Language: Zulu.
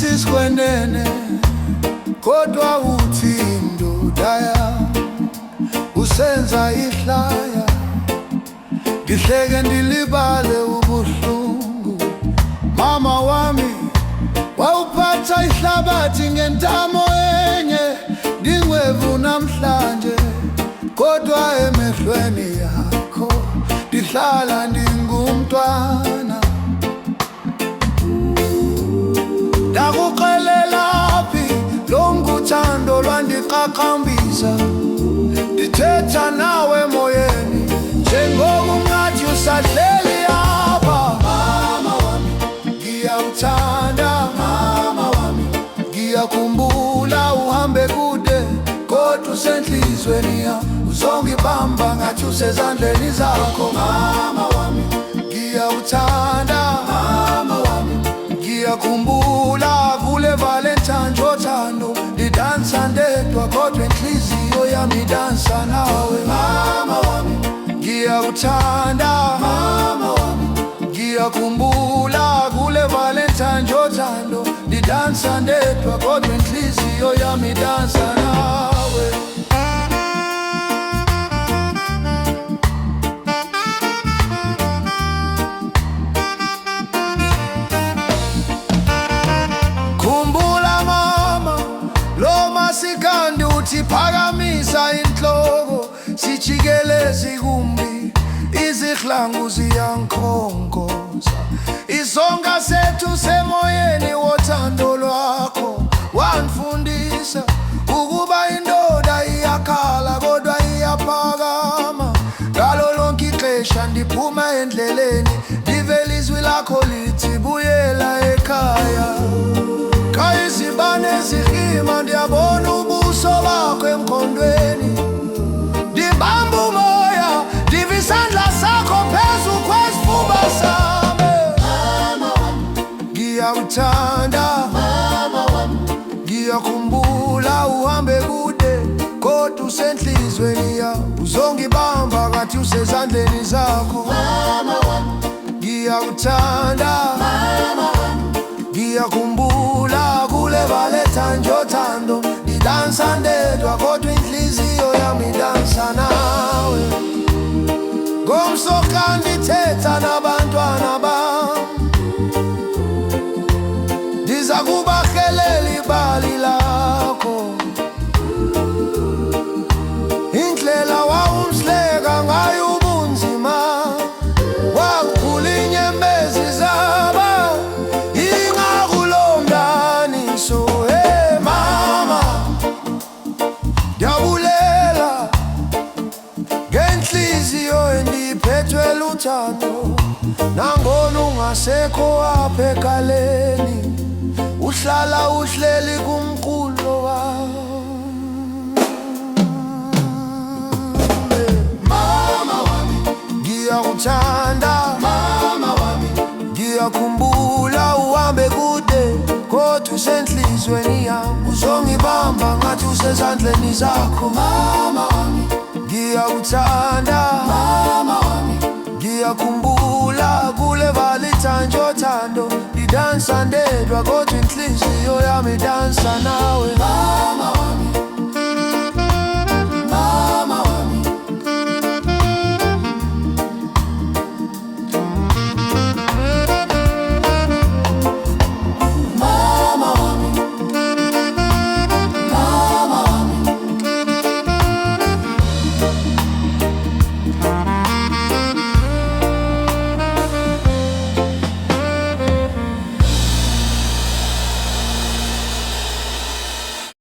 sisiskwenene kodwa uthi indodaya usenza ihlaya ngihleke ndilibale ubuhlungu. Mama wami wawuphatha ihlabathi ngentamo enye, ndingwevu namhlanje kodwa emehlweni yakho ndihlala ndingumntwana. Ndakuxelela phi lo mkuthando lwandiqaqambisa, ndithetha nawe moyeni njengoba ungathi usadleli apha. Mama wami ngiyamthanda, mama wami ngiyakhumbula uhambe kude kodwa usenhlizweni yami, uzongibamba ngathi usezandleni zakho. Mama wami ngiyawuthanda, mama wami ngiyakhumbula kule Valentine othando ndidansa ndedwa kodwa inhliziyo yami idansa nawe. Mama wami ngiyawuthanda, mama wami ngiyakhumbula kule Valentine othando ndidansa ndedwa kodwa inhliziyo yami idansa nawe. Sikandi uthi phakamisa inhloko, sijikeleze kumbi, izihlangu ziyankhonkoza. Isonga sethu semoyeni wothando lwakho wanifundisa ukuba indoda iyakhala kodwa iyaphakama. Ngalo lonke ixesha ndiphuma endleleni ndivela izwi lakho lithi buyela ekhaya. Izibane zihima ndiyabona ubuso bakho emkhondweni, ndibamba umoya ndiva isandla sakho phezu kwesifuba sami. Mama wami ngiyawuthanda, mama wami ngiyakhumbula uhambe kude kodwa usenhlizweni yami, uzongibamba ngathi usezandleni zakho. Mama wami ngiyawuthanda, mama wami ngiyakhumbula kule Valentine othando ndidansa ndedwa kodwa inhliziyo yami idansa nawe. Ngomsoka ndithetha nabantwana bami, ndiza kubahelela ibali lakho. Indlela wawumhleka ngayo ubunzima, wakukhula inyembezi zaba luthando. Nangona ungasekho apha ekaleni, uhlala uhleli kumqulo wami. Mama wami ngiyawuthanda, mama wami ngiyakhumbula uhambe kude kodwa usenhlizweni yami, uzongibamba ngathi usezandleni zakho. Mama wami ngiyawuthanda, mama wami ngiyakhumbula kule Valentine othando ndidansa ndedwa kodwa inhliziyo yami idansa nawe. Mama wami